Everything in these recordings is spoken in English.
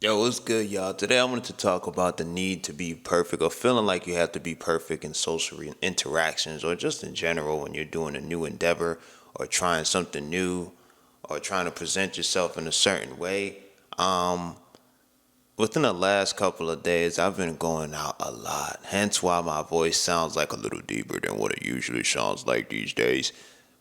Yo, what's good, y'all? Today I wanted to talk about the need to be perfect or feeling like you have to be perfect in social interactions or just in general when you're doing a new endeavor or trying something new or trying to present yourself in a certain way. Um, Within the last couple of days, I've been going out a lot, hence why my voice sounds like a little deeper than what it usually sounds like these days.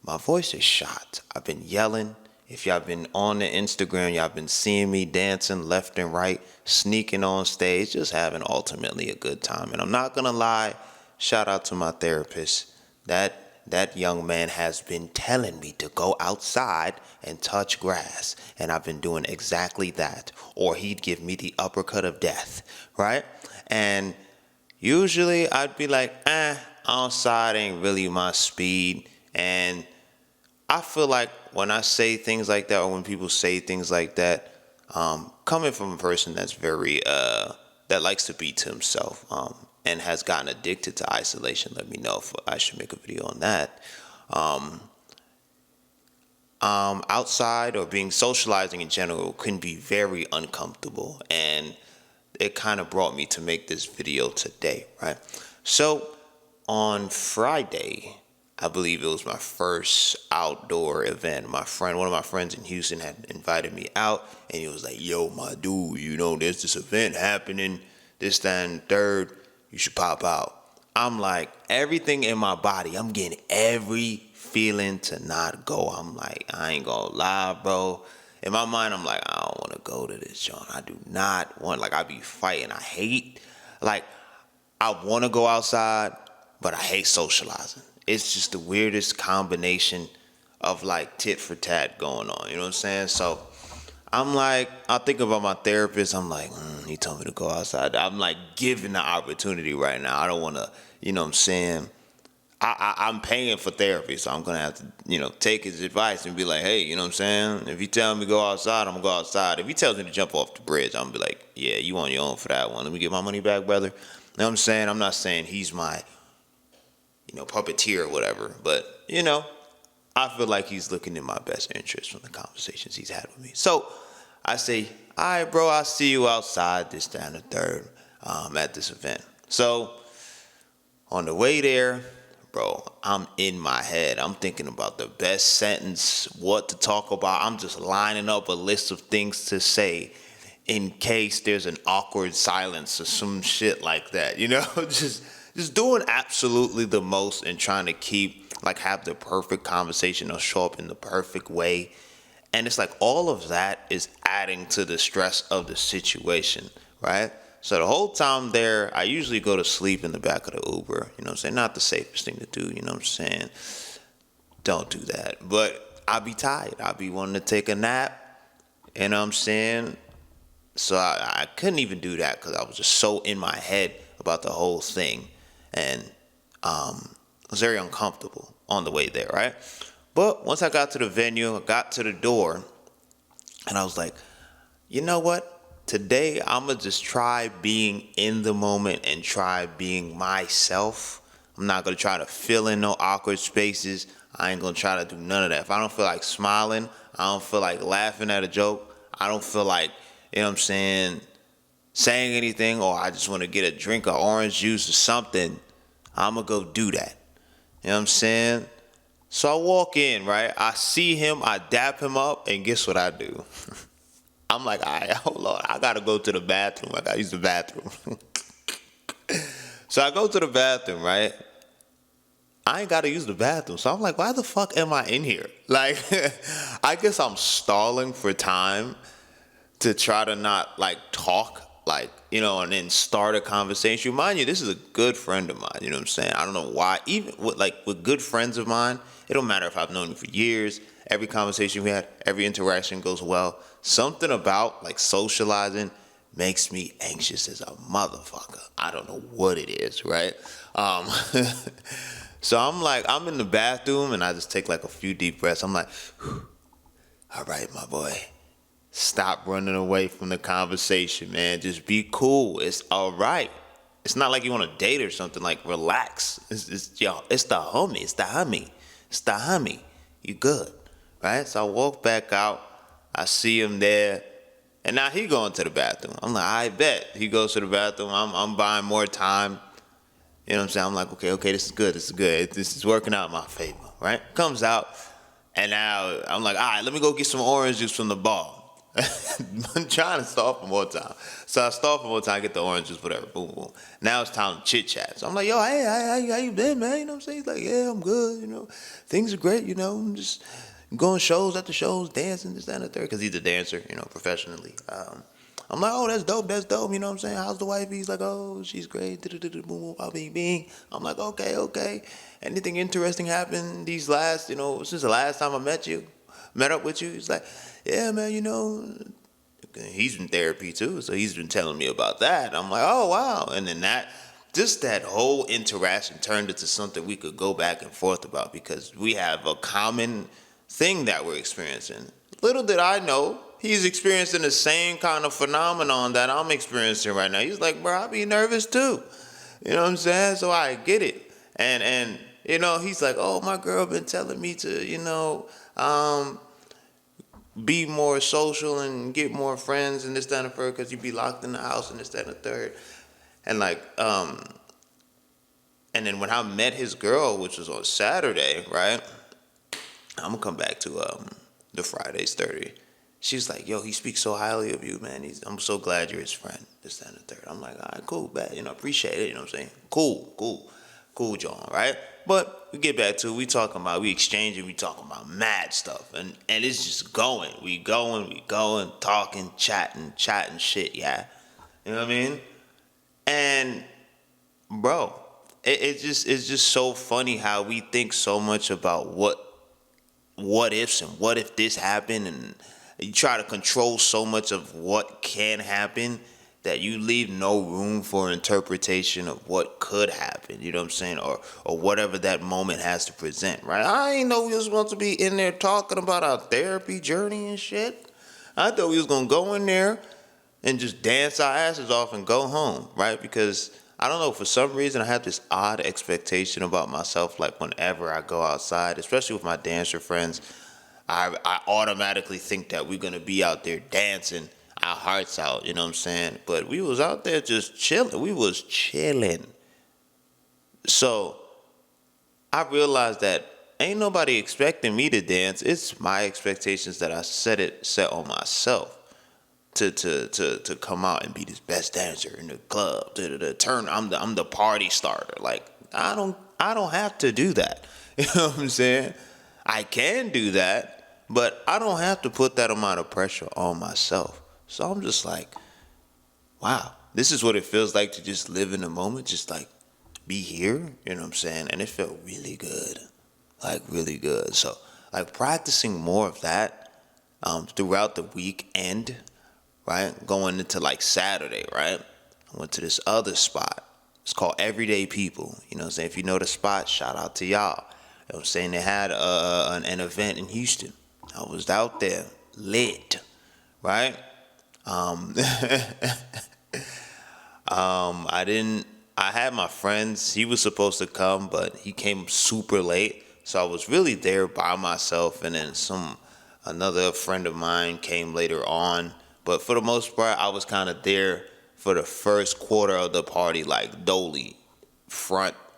My voice is shot. I've been yelling. If y'all been on the Instagram, y'all been seeing me dancing left and right, sneaking on stage, just having ultimately a good time. And I'm not gonna lie, shout out to my therapist. That young man has been telling me to go outside and touch grass, and I've been doing exactly that, or he'd give me the uppercut of death, right? And usually I'd be like, outside ain't really my speed, and I feel like when I say things like that, or when people say things like that, coming from a person that's very that likes to be to himself, and has gotten addicted to isolation, let me know if I should make a video on that. Um, Outside or being socializing in general can be very uncomfortable, and it kind of brought me to make this video today, right? So on Friday, I believe it was my first outdoor event. One of my friends in Houston had invited me out, and he was like, "Yo, my dude, there's this event happening, this, that, and third. You should pop out." I'm like, everything in my body, I'm getting every feeling to not go. I'm like, I ain't gonna lie, bro. In my mind, I'm like, I don't want to go to this, John. I do not want. Like, I be fighting. Like, I want to go outside, but I hate socializing. It's just the weirdest combination of like tit for tat going on. You know what I'm saying? So I'm like, I think about my therapist. I'm like, he told me to go outside. I'm like given the opportunity right now. I don't want to, what I'm saying? I'm paying for therapy, so I'm gonna have to, take his advice and be like, hey, you know what I'm saying? If he tells me to go outside, I'm gonna go outside. If he tells me to jump off the bridge, I'm gonna be like, yeah, you on your own for that one. Let me get my money back, brother. You know what I'm saying? I'm not saying he's my, puppeteer or whatever, but I feel like he's looking in my best interest from the conversations he's had with me. So I say, all right, bro, I'll see you outside this, that, and the third, at this event. So on the way there, bro, I'm in my head. I'm thinking about the best sentence, what to talk about. I'm just lining up a list of things to say in case there's an awkward silence or some shit like that. Just doing absolutely the most and trying to have the perfect conversation or show up in the perfect way. And it's like all of that is adding to the stress of the situation, right? So the whole time there, I usually go to sleep in the back of the Uber. You know what I'm saying? Not the safest thing to do, you know what I'm saying? Don't do that. But I be tired. I be wanting to take a nap, you know what I'm saying? So I couldn't even do that because I was just so in my head about the whole thing. And I was very uncomfortable on the way there, right? But once I got to the venue, I got to the door, and I was like, you know what? Today, I'm going to just try being in the moment and try being myself. I'm not going to try to fill in no awkward spaces. I ain't going to try to do none of that. If I don't feel like smiling, I don't feel like laughing at a joke, I don't feel like, saying anything, or I just want to get a drink of orange juice or something, I'm going to go do that. You know what I'm saying? So I walk in, right? I see him, I dap him up, and guess what I do? I'm like, all right, hold on. I gotta go to the bathroom. I gotta use the bathroom. So I go to the bathroom, right? I ain't gotta use the bathroom. So I'm like, why the fuck am I in here? Like, I guess I'm stalling for time to try to not like talk, like, and then start a conversation. Mind you, this is a good friend of mine, you know what I'm saying? I don't know why. Even with good friends of mine, it don't matter if I've known you for years. Every conversation we had, every interaction goes well. Something about like socializing makes me anxious as a motherfucker. I don't know what it is, right? Um, so I'm in the bathroom and I just take like a few deep breaths. I'm like, all right, my boy. Stop running away from the conversation, man. Just be cool. It's all right. It's not like you want to date or something. Like, relax. It's the homie. It's the homie. It's the homie. You good, right? So I walk back out. I see him there, And now he going to the bathroom. I'm like, I bet. He goes to the bathroom. I'm buying more time. You know what I'm saying? I'm like, okay, this is good. This is good. This is working out in my favor, right? Comes out, and now I'm like, all right, let me go get some orange juice from the bar. I'm trying to stall for more time. So I stall for more time, get the orange juice, whatever, boom, boom. Now it's time to chit chat. So I'm like, yo, hey, how you been, man? You know what I'm saying? He's like, yeah, I'm good, Things are great, I'm just going shows after shows, dancing, this, that, and the third, because he's a dancer, professionally. I'm like, oh, that's dope, you know what I'm saying? How's the wife? He's like, oh, she's great, boom, boom, bing, bing. I'm like, okay. Anything interesting happened these last, since the last time I met up with you? He's like, yeah, man, he's in therapy too, so he's been telling me about that. I'm like, oh, wow. And then that whole interaction turned into something we could go back and forth about because we have a common thing that we're experiencing. Little did I know, he's experiencing the same kind of phenomenon that I'm experiencing right now. He's like, bro, I be nervous too. You know what I'm saying? So I get it. And he's like, oh, my girl been telling me to, be more social and get more friends and this, that, and the third because you be locked in the house and this, that, and the third. And and then when I met his girl, which was on Saturday, right? I'm gonna come back to the Friday's 30. She's like, yo, he speaks so highly of you, man. I'm so glad you're his friend. This, that, and the third. I'm like, all right, cool, bad. Appreciate it. You know what I'm saying? Cool, John, right? But we get back to it. We exchanging, we talking about mad stuff. And it's just going. We going, talking, chatting shit, yeah. You know what I mean? And, bro, it's just so funny how we think so much about what ifs and what if this happened, and you try to control so much of what can happen that you leave no room for interpretation of what could happen, you know what I'm saying, or whatever that moment has to present, right? I ain't know we was supposed to be in there talking about our therapy journey and shit. I thought we was gonna go in there and just dance our asses off and go home, right? Because I don't know, for some reason I have this odd expectation about myself, like whenever I go outside, especially with my dancer friends, I automatically think that we're gonna be out there dancing our hearts out, you know what I'm saying? But we was out there just chilling. We was chilling. So I realized that ain't nobody expecting me to dance. It's my expectations that I set on myself to come out and be this best dancer in the club. I'm the party starter. Like I don't have to do that. You know what I'm saying? I can do that, but I don't have to put that amount of pressure on myself. So I'm just like, wow, this is what it feels like to just live in the moment, just like be here, you know what I'm saying? And it felt really good, like really good. So like practicing more of that throughout the weekend, right? Going into like Saturday, right? I went to this other spot. It's called Everyday People. You know what I'm saying? If you know the spot, shout out to y'all. You know what I'm saying? They had an event in Houston. I was out there, lit, right? I had my friends. He was supposed to come, but he came super late. So I was really there by myself, and then another friend of mine came later on. But for the most part, I was kind of there for the first quarter of the party, like dolly,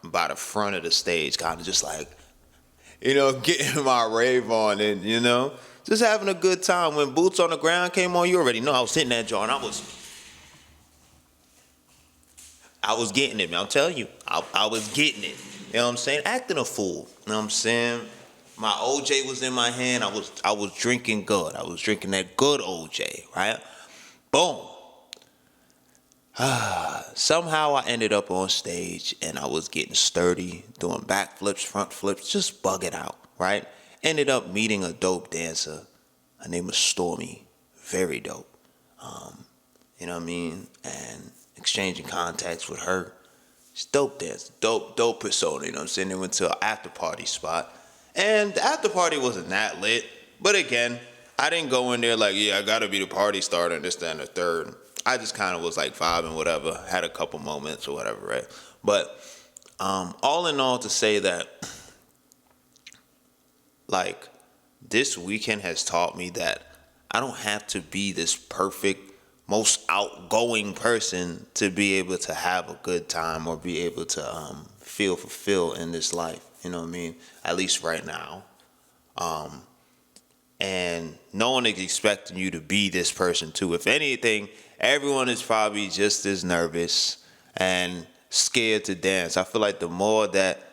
by the front of the stage, kind of just like, getting my rave on and, just having a good time. When Boots on the Ground came on, you already know I was hitting that joint. I was getting it, man. I'm telling you, I was getting it. You know what I'm saying? Acting a fool. You know what I'm saying? My OJ was in my hand. I was drinking good. I was drinking that good OJ, right? Boom. Somehow I ended up on stage and I was getting sturdy, doing backflips, front flips, just bugging out, right? Ended up meeting a dope dancer. Her name was Stormy. Very dope. You know what I mean? And exchanging contacts with her. She's dope dancer, dope persona, you know what I'm saying? They went to an after party spot. And the after party wasn't that lit. But again, I didn't go in there like, yeah, I gotta be the party starter and this, that, and the third. I just kind of was like vibing, whatever, had a couple moments or whatever, right? But all in all, to say that, like, this weekend has taught me that I don't have to be this perfect, most outgoing person to be able to have a good time or be able to feel fulfilled in this life. You know what I mean? At least right now. Um, and no one is expecting you to be this person too. If anything, everyone is probably just as nervous and scared to dance. I feel like the more that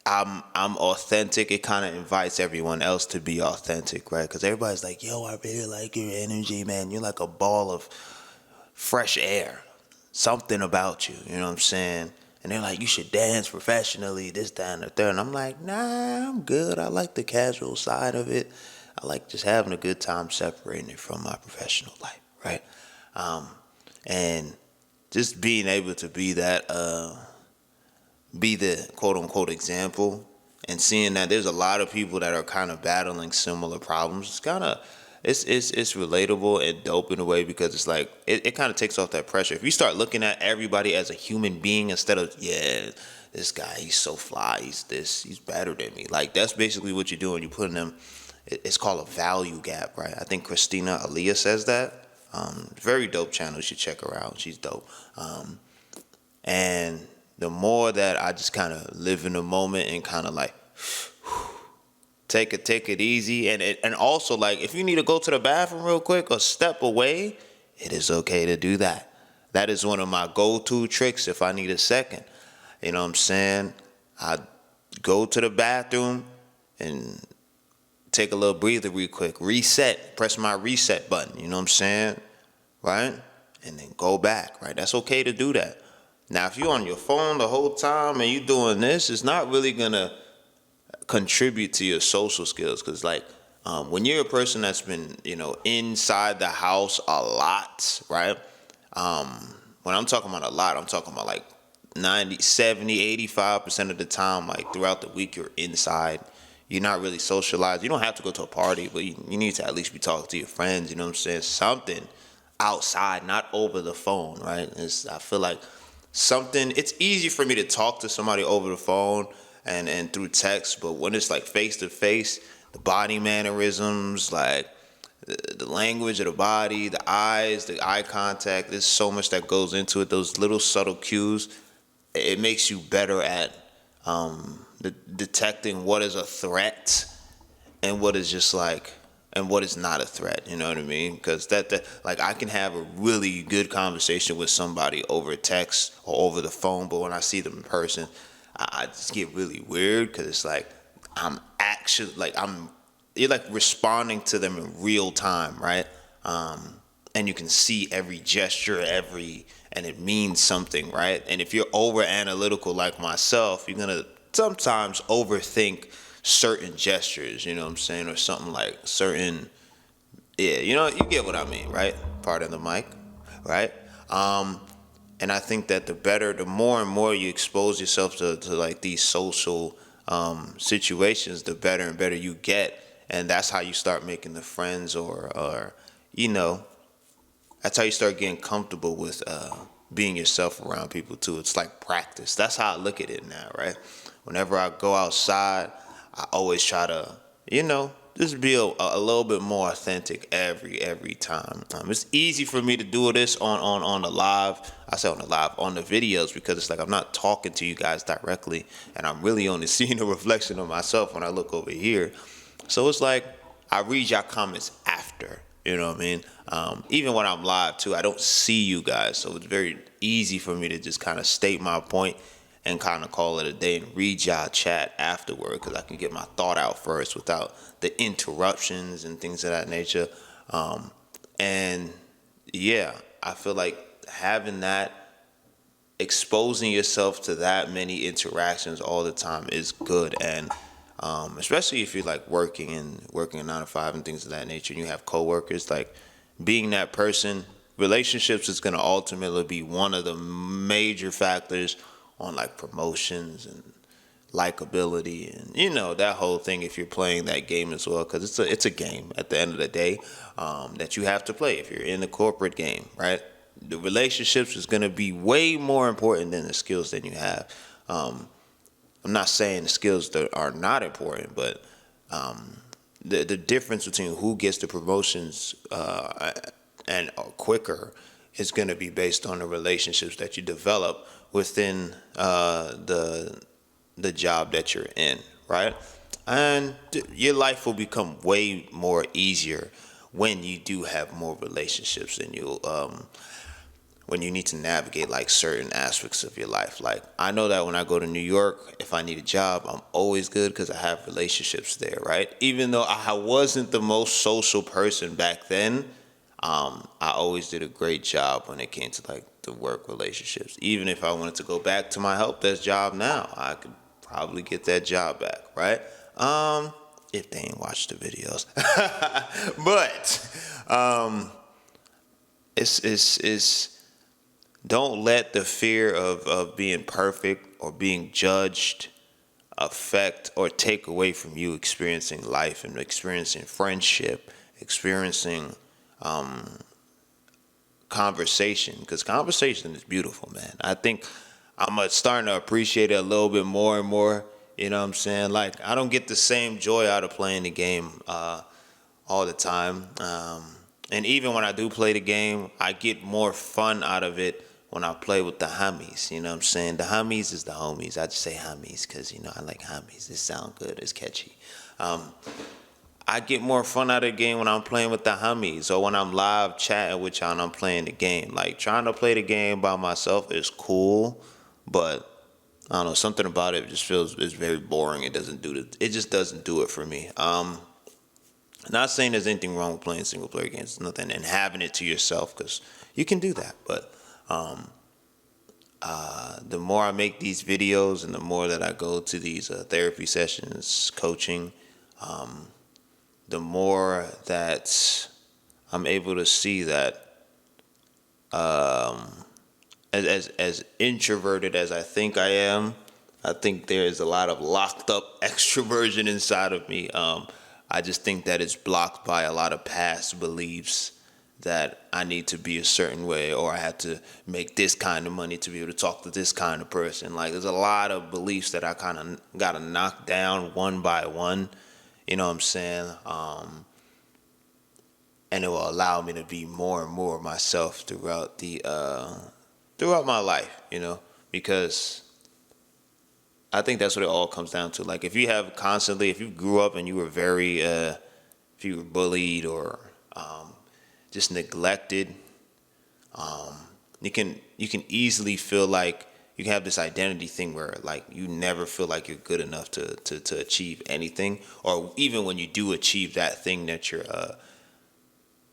I'm authentic, it kind of invites everyone else to be authentic, right? Because everybody's like, "Yo, I really like your energy, man. You're like a ball of fresh air. Something about you, you know what I'm saying?" And they're like, "You should dance professionally, this, that, and the third." And I'm like, "Nah, I'm good. I like the casual side of it. I like just having a good time separating it from my professional life, right?" Um, and just being able to be the quote unquote example, and seeing that there's a lot of people that are kind of battling similar problems. It's kind of it's relatable and dope in a way, because it's like it kind of takes off that pressure. If you start looking at everybody as a human being instead of, yeah, this guy, he's so fly, he's better than me. Like, that's basically what you're doing. You're putting them. It's called a value gap, right? I think Christina Aaliyah says that. Very dope channel. You should check her out. She's dope. And the more that I just kind of live in the moment and kind of like take it easy, and also, like, if you need to go to the bathroom real quick or step away, it is okay to do that. That is one of my go-to tricks if I need a second. You know what I'm saying? I go to the bathroom and take a little breather real quick, reset, press my reset button, you know what I'm saying? Right? And then go back, right? That's okay to do that. Now, if you're on your phone the whole time and you're doing this, it's not really gonna contribute to your social skills. Because, like, when you're a person that's been, inside the house a lot, right? When I'm talking about a lot, I'm talking about like 90, 70, 85% of the time, like throughout the week, you're inside. You're not really socialized. You don't have to go to a party, but you need to at least be talking to your friends, you know what I'm saying? Something outside, not over the phone, right? I feel like it's easy for me to talk to somebody over the phone and through text, but when it's like face to face, the body mannerisms, like the language of the body, the eyes, the eye contact, there's so much that goes into it. Those little subtle cues, it makes you better at detecting what is a threat and what is just like, and what is not a threat. You know what I mean? Because that like, I can have a really good conversation with somebody over text or over the phone, but when I see them in person, I just get really weird, because it's like you're like responding to them in real time, right? And you can see every gesture, and it means something, right? And if you're over analytical like myself, you're gonna sometimes overthink certain gestures, you know what I'm saying, or something like certain, yeah, you get what I mean, right? Pardon the mic, right? And I think that the more and more you expose yourself to like these social situations, the better and better you get, and that's how you start making the friends, or you know, that's how you start getting comfortable with being yourself around people too. It's like practice. That's how I look at it now, right? Whenever I go outside, I always try to, just be a little bit more authentic every time. It's easy for me to do this on the live. I say on the live, on the videos, because it's like I'm not talking to you guys directly, and I'm really only seeing a reflection of myself when I look over here. So it's like I read y'all comments after. You know what I mean? Even when I'm live too, I don't see you guys, so it's very easy for me to just kind of state my point and kind of call it a day and read y'all chat afterward, because I can get my thought out first without the interruptions and things of that nature. And yeah, I feel like having that, exposing yourself to that many interactions all the time is good. And especially if you're like working a 9 to 5 and things of that nature, and you have coworkers, like being that person, relationships is going to ultimately be one of the major factors on like promotions and likability, and that whole thing, if you're playing that game as well, because it's a game at the end of the day, that you have to play if you're in the corporate game, right? The relationships is going to be way more important than the skills that you have. I'm not saying the skills that are not important, but the difference between who gets the promotions and quicker is going to be based on the relationships that you develop within the job that you're in, right? And your life will become way more easier when you do have more relationships and you when you need to navigate like certain aspects of your life. Like I know that when I go to New York, if I need a job, I'm always good because I have relationships there, right? Even though I wasn't the most social person back then, I always did a great job when it came to like the work relationships. Even if I wanted to go back to my help desk job now, I could probably get that job back, right? If they ain't watched the videos, but it's don't let the fear of being perfect or being judged affect or take away from you experiencing life and experiencing friendship, experiencing conversation, because conversation is beautiful, man. I think I'm starting to appreciate it a little bit more and more. You know what I'm saying? Like I don't get the same joy out of playing the game all the time. And even when I do play the game, I get more fun out of it when I play with the homies. You know what I'm saying? The homies is the homies. I just say homies because, you know, I like homies. It sounds good. It's catchy. I get more fun out of the game when I'm playing with the homies or when I'm live chatting with y'all and I'm playing the game. Like trying to play the game by myself is cool, but I don't know, something about it just feels it's very boring. It just doesn't do it for me. Not saying there's anything wrong with playing single player games, nothing, and having it to yourself because you can do that. But the more I make these videos and the more that I go to these therapy sessions, coaching, the more that I'm able to see that as introverted as I think I am, I think there is a lot of locked up extroversion inside of me. I just think that it's blocked by a lot of past beliefs that I need to be a certain way or I have to make this kind of money to be able to talk to this kind of person. Like there's a lot of beliefs that I kind of got to knock down one by one. You know what I'm saying? And it will allow me to be more and more myself throughout my life, you know, because I think that's what it all comes down to. Like if you grew up and you were if you were bullied or just neglected, you can easily feel like you can have this identity thing where like you never feel like you're good enough to achieve anything, or even when you do achieve that thing that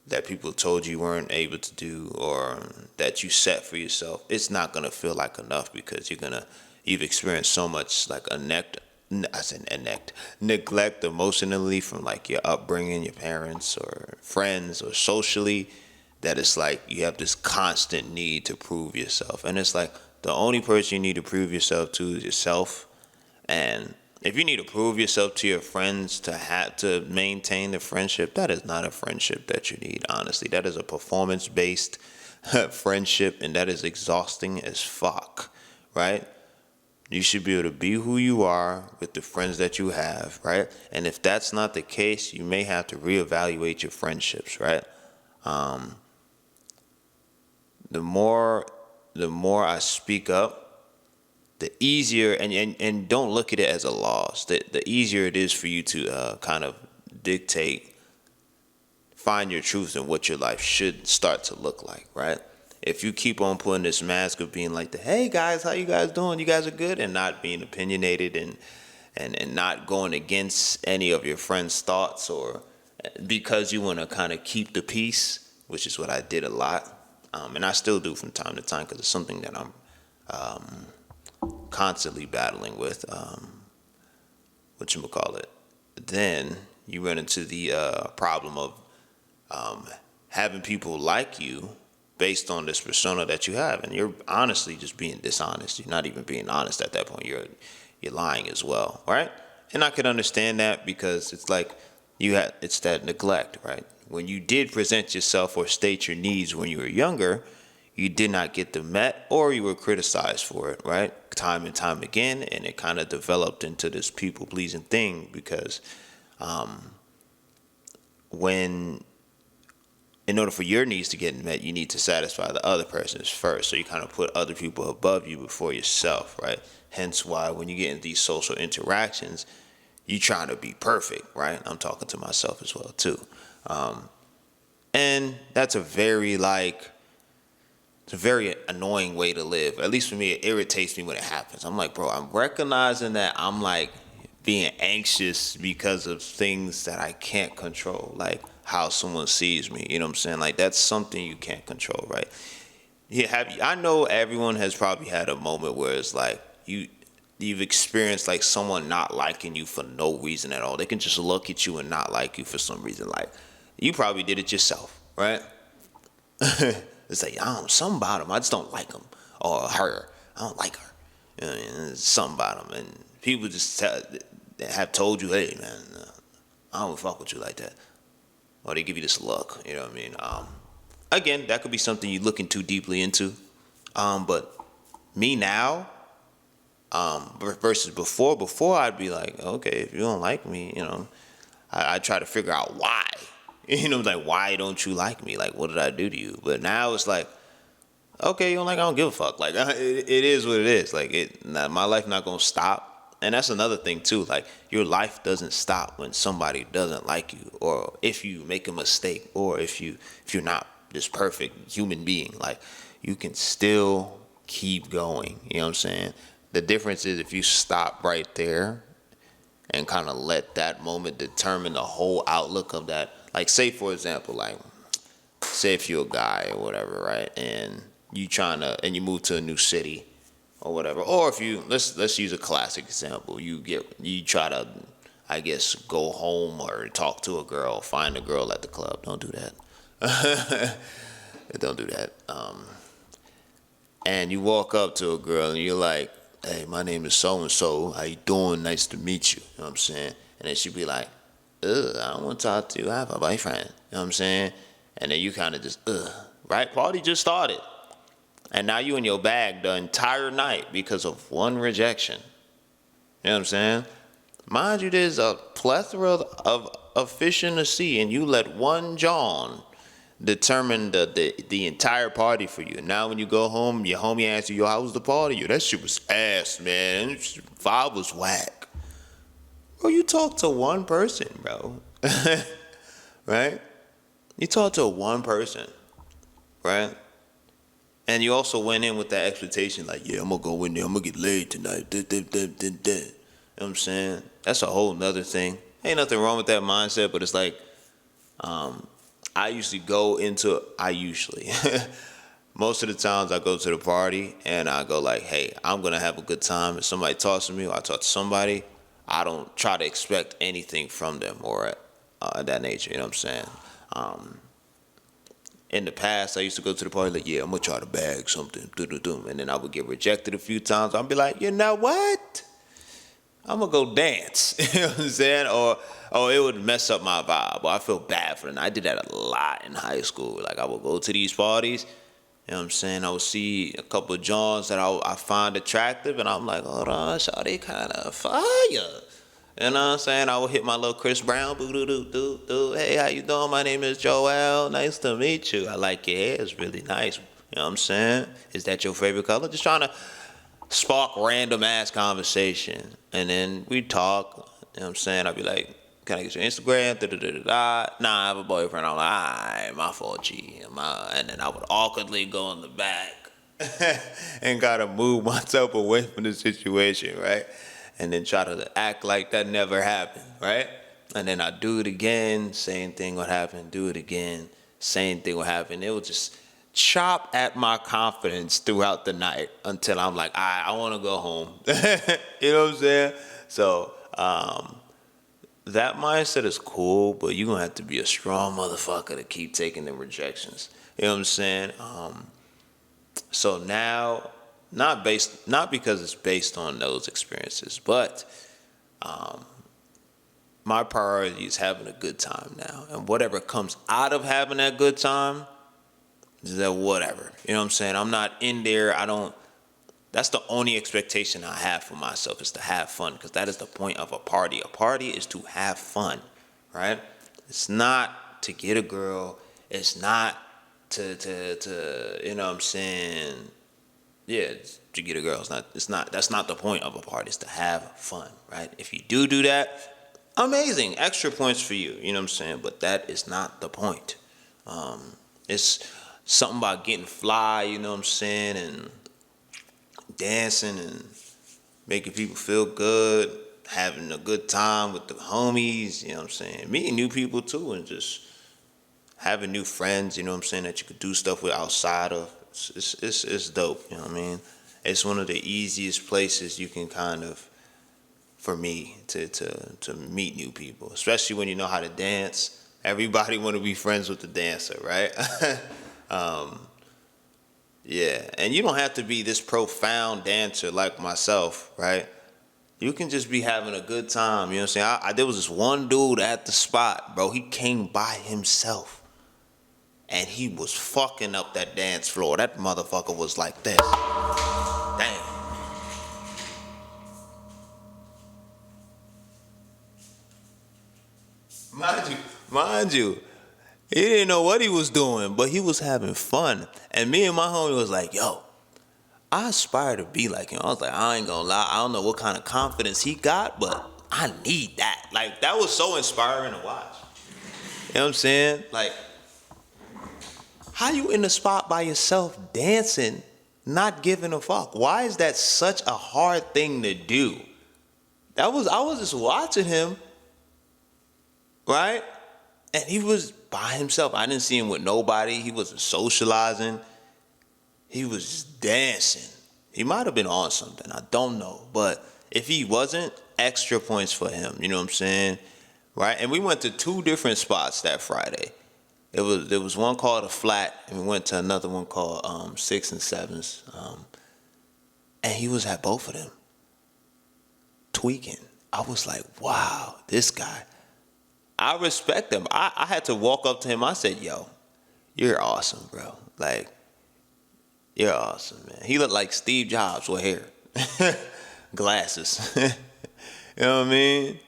that people told you weren't able to do or that you set for yourself, it's not gonna feel like enough because you've experienced so much like neglect emotionally from like your upbringing, your parents or friends or socially, that it's like you have this constant need to prove yourself. And it's like the only person you need to prove yourself to is yourself. And if you need to prove yourself to your friends to maintain the friendship, that is not a friendship that you need, honestly. That is a performance-based friendship, and that is exhausting as fuck, right? You should be able to be who you are with the friends that you have, right? And if that's not the case, you may have to reevaluate your friendships, right? The more I speak up, the easier, and don't look at it as a loss. The easier it is for you to kind of find your truth and what your life should start to look like, right? If you keep on putting this mask of being like hey guys, how you guys doing? You guys are good, and not being opinionated and not going against any of your friends' thoughts, or because you want to kind of keep the peace, which is what I did a lot, and I still do from time to time because it's something that I'm constantly battling with, then you run into the problem of having people like you based on this persona that you have, and you're honestly just being dishonest. You're not even being honest at that point. You're lying as well, right? And I can understand that because it's like it's that neglect, right? When you did present yourself or state your needs when you were younger, you did not get them met, or you were criticized for it, right? Time and time again, and it kind of developed into this people-pleasing thing because when in order for your needs to get met, you need to satisfy the other person's first. So you kind of put other people above you before yourself, right? Hence why when you get in these social interactions, you trying to be perfect, right? I'm talking to myself as well too. And that's it's a very annoying way to live. At least for me, it irritates me when it happens. I'm like, bro, I'm recognizing that I'm like being anxious because of things that I can't control, like how someone sees me. You know what I'm saying? Like that's something you can't control, right? Yeah, I know everyone has probably had a moment where it's like you've experienced like someone not liking you for no reason at all. They can just look at you and not like you for some reason. Like you probably did it yourself, right? It's like, something about him. I just don't like him or her. I don't like her. You know, and there's something about him. And people just have told you, hey, man, I don't fuck with you like that. Or they give you this look. You know what I mean? Again, that could be something you're looking too deeply into. But me now, versus before I'd be like, okay, if you don't like me, I try to figure out why. Like, why don't you like me? Like, what did I do to you? But now it's like, okay, you don't like, I don't give a fuck. Like, it is what it is. Like, my life not gonna stop. And that's another thing too. Like, your life doesn't stop when somebody doesn't like you, or if you make a mistake, or if you're not this perfect human being. Like, you can still keep going. You know what I'm saying? The difference is if you stop right there and kind of let that moment determine the whole outlook of that. Like, say for example, like, say if you're a guy or whatever, right, and you move to a new city or whatever, or if you let's use a classic example. You try to, I guess, go home or talk to a girl, find a girl at the club. Don't do that. Don't do that. And you walk up to a girl and you're like, hey, my name is so and so. How you doing? Nice to meet you. You know what I'm saying? And then she'd be like, ugh, I don't want to talk to you. I have a boyfriend. You know what I'm saying? And then you kind of just, ugh, right? Party just started. And now you in your bag the entire night because of one rejection. You know what I'm saying? Mind you, there's a plethora of fish in the sea, and you let one John determine the entire party for you. And now when you go home, your homie asks you, yo, how was the party? Yo, that shit was ass, man. Vibe was whack. Bro, you talk to one person, bro. Right? You talk to one person, right? And you also went in with that expectation, like, yeah, I'm going to go in there, I'm going to get laid tonight. You know what I'm saying? That's a whole nother thing. Ain't nothing wrong with that mindset, but it's like, most of the times I go to the party and I go like, hey, I'm going to have a good time. If somebody talks to me or I talk to somebody, I don't try to expect anything from them or that nature, you know what I'm saying? In the past, I used to go to the party like, yeah, I'm going to try to bag something, and then I would get rejected a few times. I'd be like, you know what? I'm going to go dance, you know what I'm saying? Or it would mess up my vibe. Or I feel bad for them. I did that a lot in high school. Like, I would go to these parties, you know what I'm saying? I would see a couple of Johns that I find attractive, and I'm like, hold on, shawty kind of fire. You know what I'm saying? I would hit my little Chris Brown, boo-doo-doo-doo-doo. Hey, how you doing? My name is Joel. Nice to meet you. I like your hair. It's really nice. You know what I'm saying? Is that your favorite color? Just trying to spark random ass conversation. And then we talk. You know what I'm saying? I'd be like, can I get your Instagram? Da-da-da-da-da. Nah, I have a boyfriend. I'm like, alright, my fault, G. And then I would awkwardly go in the back and gotta move myself away from the situation, right? And then try to act like that never happened, right? And then I do it again, same thing would happen, do it again, same thing would happen. It would just chop at my confidence throughout the night until I'm like, I want to go home. You know what I'm saying? So that mindset is cool, but you're going to have to be a strong motherfucker to keep taking the rejections. You know what I'm saying? So now, not because it's based on those experiences, but my priority is having a good time now. And whatever comes out of having that good time, is that whatever. You know what I'm saying? I'm not in there. That's the only expectation I have for myself, is to have fun, because that is the point of a party. A party is to have fun, right? It's not to get a girl. It's not to you know what I'm saying? Yeah, to get a girl. It's not that's not the point of a party. It's to have fun, right? If you do that, amazing. Extra points for you. You know what I'm saying? But that is not the point. It's something about getting fly, you know what I'm saying, and dancing and making people feel good, having a good time with the homies, you know what I'm saying, meeting new people too, and just having new friends, you know what I'm saying, that you could do stuff with outside of. It's dope, you know what I mean? It's one of the easiest places you can kind of, for me, to meet new people, especially when you know how to dance. Everybody want to be friends with the dancer, right? Yeah, and you don't have to be this profound dancer like myself, right? You can just be having a good time. You know what I'm saying? There was this one dude at the spot, bro. He came by himself, and he was fucking up that dance floor. That motherfucker was like this. Damn. Mind you, he didn't know what he was doing, but he was having fun. And me and my homie was like, yo, I aspire to be like him. I was like, I ain't gonna lie, I don't know what kind of confidence he got, but I need that. Like, that was so inspiring to watch. You know what I'm saying? Like, how you in the spot by yourself dancing, not giving a fuck? Why is that such a hard thing to do? I was just watching him, right? And he was by himself. I didn't see him with nobody. He wasn't socializing. He was just dancing. He might have been on something. I don't know. But if he wasn't, extra points for him. You know what I'm saying? Right? And we went to two different spots that Friday. There was one called The Flat, and we went to another one called Six and Sevens. And he was at both of them, tweaking. I was like, wow, this guy. I respect him. I had to walk up to him. I said, yo, you're awesome, bro. Like, you're awesome, man. He looked like Steve Jobs with hair. Glasses. You know what I mean?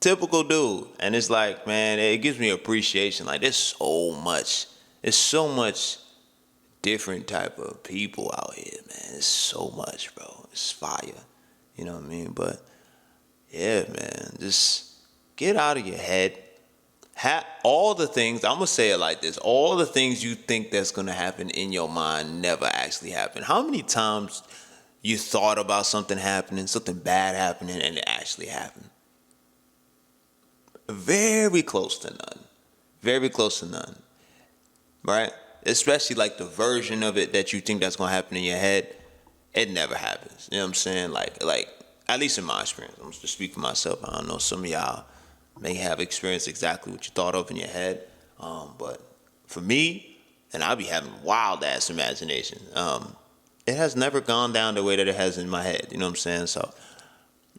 Typical dude. And it's like, man, it gives me appreciation. Like, there's so much different type of people out here, man. It's so much, bro. It's fire. You know what I mean? But, yeah, man, just get out of your head. All the things, I'm going to say it like this, all the things you think that's going to happen in your mind never actually happen. How many times you thought about something happening, something bad happening, and it actually happened? Very close to none. Very close to none. Right? Especially like the version of it that you think that's going to happen in your head, it never happens. You know what I'm saying? Like at least in my experience, I'm just speaking for myself. I don't know, some of y'all may have experienced exactly what you thought of in your head. But for me, and I be having wild ass imagination, it has never gone down the way that it has in my head. You know what I'm saying? So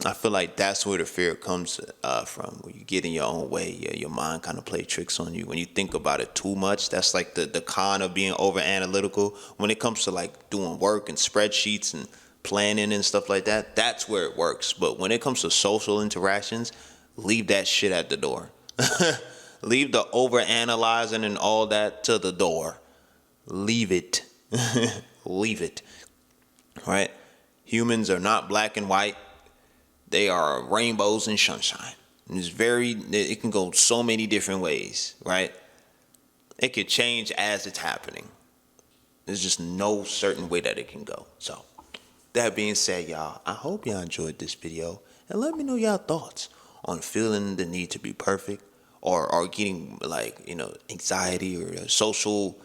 I feel like that's where the fear comes from. When you get in your own way, your mind kind of play tricks on you. When you think about it too much, that's like the con of being over analytical. When it comes to like doing work and spreadsheets and planning and stuff like that, that's where it works. But when it comes to social interactions, leave that shit at the door. Leave the over analyzing and all that to the door. Leave it. Leave it. All right? Humans are not black and white. They are rainbows and sunshine. And it can go so many different ways, right? It could change as it's happening. There's just no certain way that it can go. So, that being said, y'all, I hope y'all enjoyed this video. And let me know y'all thoughts on feeling the need to be perfect or getting like, anxiety or social.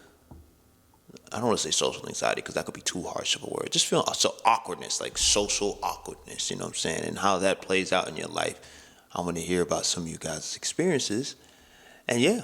I don't want to say social anxiety because that could be too harsh of a word. Just feeling so awkwardness, like social awkwardness, you know what I'm saying? And how that plays out in your life. I want to hear about some of you guys' experiences. And yeah.